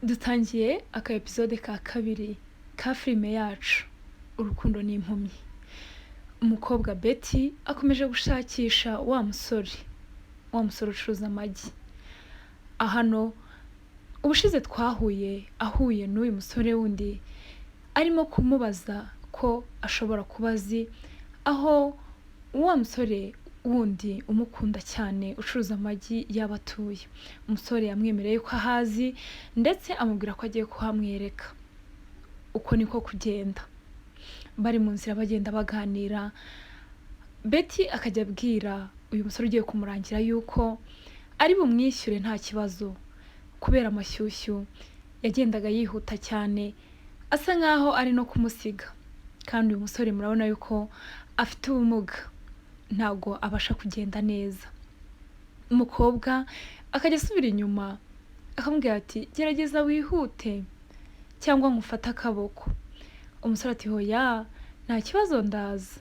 Dutangiye aka episode ka kabiri ka filime yacu urukundo n'impumyi. Umukobwa Betty akomeje gushakisha wa musore ucuruza amagi. Ahano ubushize ahuye n'uyu musore wundi arimo kumubaza ko ashobora kubazi aho wa musore wundi umukunda cyane ucuruza amagi yabatuye. Umusore yamwemereye ko ahazi ndetse amubwira ko agiye kuhamwereka. Uko niko kugenda. Bari mu nzira bagenda baganira. Betty akajya abwira uyu musore ugiye kumurangira yuko ari bumwishyure nta kibazo kubera amashyushyu yagendaga yihuta cyane asa nkaho ari no kumusiga. Kandi uyu musore murabona yuko afite ubumuga ntabwo abasha kugenda neza. Umukobwa akajya asubira inyuma akamubwira ati gerageza wihute cyangwa nkufata akaboko. Umusore ati hoya nta kibazo ndaza,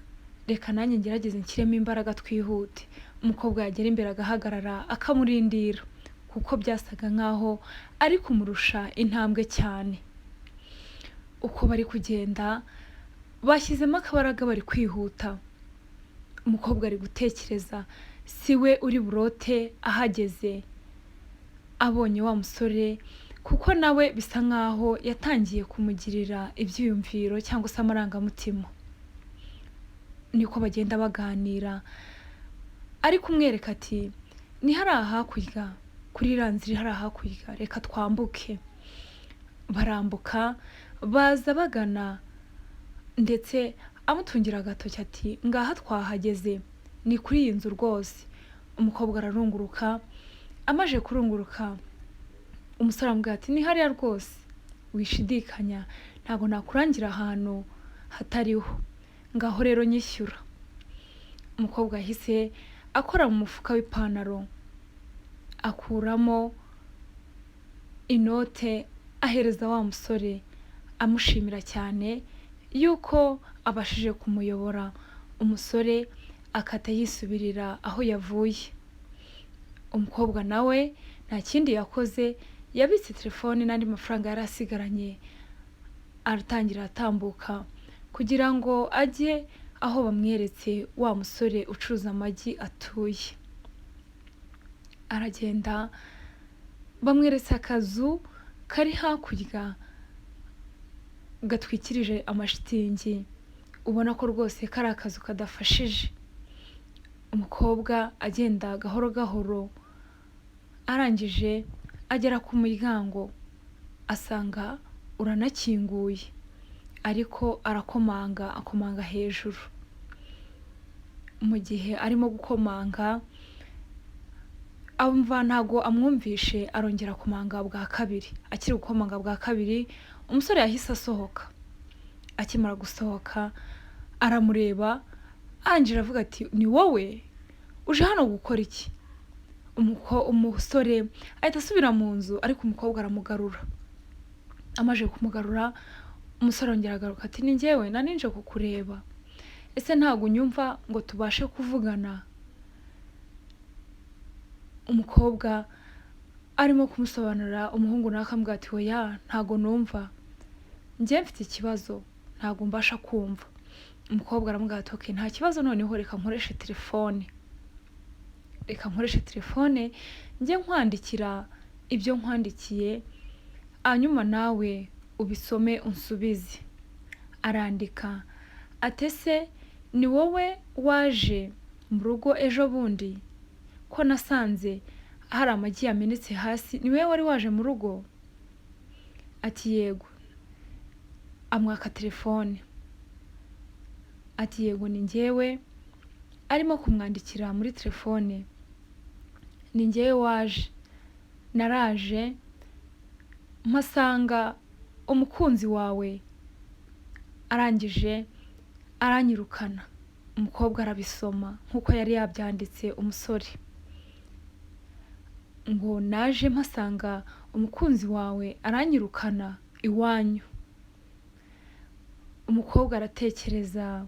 reka nanjye ngerageze nshyiremo imbaraga twihute. Umukobwa yagera imbere agahagarara akamurindira kuko byasaga nkaho ari kumurusha intambwe cyane. Uko bari kugenda bashyizemo akabaraga bari kwihuta. Umukobwa ari gutekereza siwe uri burote ahageze abonye wa musore kuko nawe bisa nkaho yatangiye kumugirira ibyiyumviro cyangwa se amarangamutima. Niko bagenda baganira ari kumwereka ati ni hari hakurya kuri iriya nzira hari hakurya reka twambuke. Barambuka baza bagana ndetse amutungira agatoki ati ngaha twahageze ni kuri iyi nzu rwose. Umukobwa ararunguruka, amaje kurunguruka umusore amubwira ati ni hariya rwose wishidikanya ntabwo nakurangira ahantu hatariho, ngaho rero nyishyura. Umukobwa yahise akora mu mufuka w'ipantaro akuramo inote ahereza wa musore amushimira cyane yuko abashije kumuyobora. Umusore akata yisubirira aho yavuye. Umukobwa nawe nta kindi yakoze, yabitse telefone n'andi mafaranga yari asigaranye aratangira atambuka kugira ngo ajye aho bamweretse wa musore ucuruza amagi atuye. Aragenda bamweretse akazu kari hakurya gatwikirije amashitingi, ubona ko rwose kari akazu kadafashije. Umukobwa agenda gahoro gahoro arangije agera ku muryango asanga uranakinguye ariko akomanga hejuru. Mu gihe arimo gukomanga amva ntago amwumvishe arongera komanga bwa kabiri. Akiri gukomanga bwa kabiri umusore yahise asohoka. Akimara gusohoka aramureba angira avuga ati ni wowe uje hano gukora iki? Umusore ahita asubira mu nzu ariko umukobwa aramugarura. Amaje kumugarura umusore ongera agaruka ati ni njyewe naninje kukureba, ese ntago unyumva ngo tubashe kuvugana? Umukobwa arimo kumusobanurira umuhungu nawe akamubwira ati oya ntago numva, njye mfite ikibazo ntago mbasha kumva. Umukobwa aramubwira ati okay nta kibazo, noneho reka nkoreshe telefone njye nkwandikira ibyo nkwandikiye hanyuma nawe ubisome unsubize. Arandika atese ni wowe waje mu rugo ejo bundi ko nasanze hari amagi yamenetse hasi, ni wowe wari waje mu rugo? Ati yego. Amwaka telefone ati yego ni njyewe. Arimo kumwandikira muri telefone ni njyewe waje, naraje mpasanga umukunzi wawe arangije aranyirukana. Umukobwa arabisoma nkuko yari yabyanditse umusore ngo naje mpasanga umukunzi wawe aranyirukana iwanyu. Umukobwa aratekereza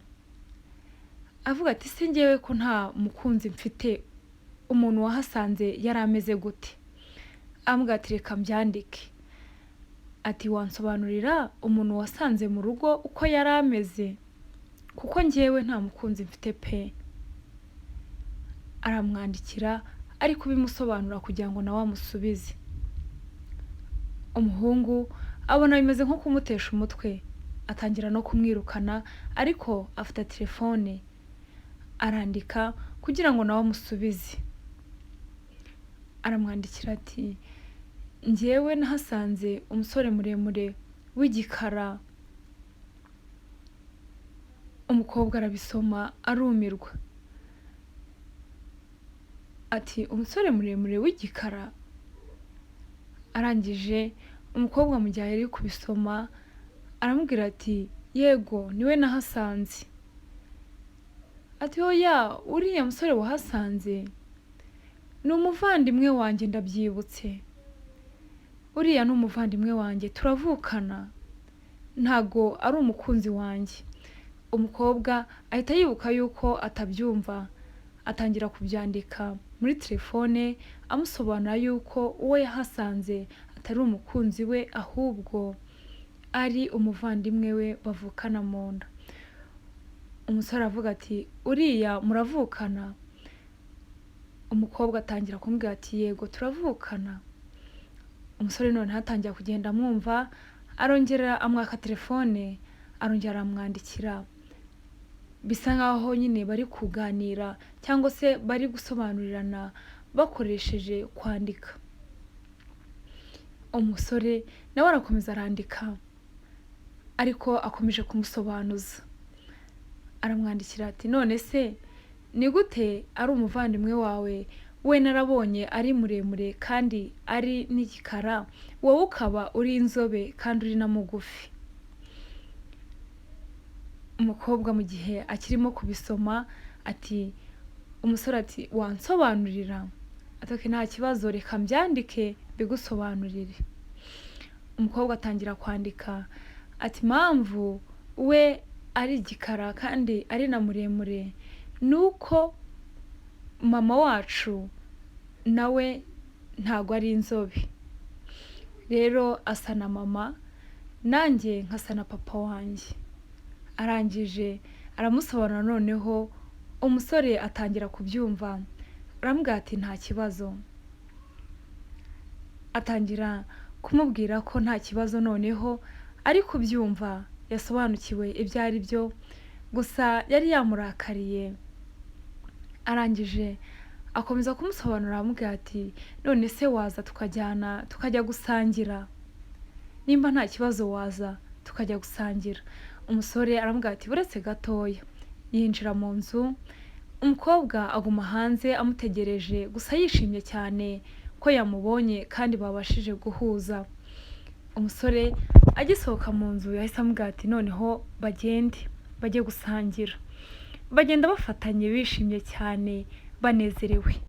avuga ati se njyewe ko nta mukunzi mfite, umuntu wahasanze yari ameze gute? Ambwira ati reka mbyandike. ati wansobanurira umuntu wasanze mu rugo uko yari ameze kuko njyewe nta mukunzi mfite pe. Aramwandikira ari kubimusobanura kugira ngo nawe amusubize. Umuhungu abona bimeze nko kumutesha umutwe, atangira no kumwirukana, ariko afata telefone arandika kugira ngo nawe amusubize. Aramwandikira ati njyewe nahasanze umusore muremure w'igikara. Umukobwa arabisoma arumirwa ati umusore muremure w'igikara. Arangije umukobwa mu gihe yari kubisoma aramubwira ati yego niwe nahasanze. Ati oya uriya musore wahasanze ni umuvandimwe wanjye ndabyibutse. Uriya ni umuvandimwe wanjye turavukana, ntago ari umukunzi wanjye. Umukobwa ahita yibuka yuko atabyumva, atangira kubyandika muri telefone amusobanura yuko uwo yahasanze atari umukunzi we ahubwo ari umuvandimwe we bavukana mu nda. Umusore avuga ati uriya muravukana? Umukobwa atangira kumubwira ati yego turavukana. Umusore none hatangira kugenda amwumva, arongera amwaka telefone, arongera aramwandikira. Bisa nkaho nyine bari kuganira cyangwa se bari gusobanurirana bakoresheje kwandika. Umusore nawe arakomeza arandika ariko akomeje kumusobanuza. Aramwandikira ati none se ni gute ari umuvandimwe wawe, we narabonye ari muremure kandi ari n'igikara, wowe ukaba uri inzobe kandi uri na mugufi. Umukobwa mu gihe akirimo kubisoma ati umusore ati wansobanurira? Ati nta kibazo reka mbyandike bigusobanurire. Umukobwa atangira kwandika ati impamvu we ari igikara kandi ari na muremure nuko mama wacu nawe ntago ari inzobe, rero asa na mama nanjye nkasa na papa wanjye. Arangije aramusobanura, noneho umusore atangira kubyumva, aramubwira ati nta kibazo. Atangira kumubwira ko nta kibazo noneho ari kubyumva, yasobanukiwe ibyo ari byo, gusa yari yamurakariye. Arangije akomeza kumusobanurira aramubwira ati none se waza tukajya gusangira? Nimba nta kibazo waza tukajya gusangira. Umusore aramubwira ati buretse gatoya. Yinjira mu nzu, umukobwa aguma hanze amutegereje, gusa yishimye cyane ko yamubonye kandi babashije guhuza. Umusore agisohoka mu nzu yahise amubwira ati noneho bajye gusangira. Bagenda bafatanye bishimye cyane banezerewe.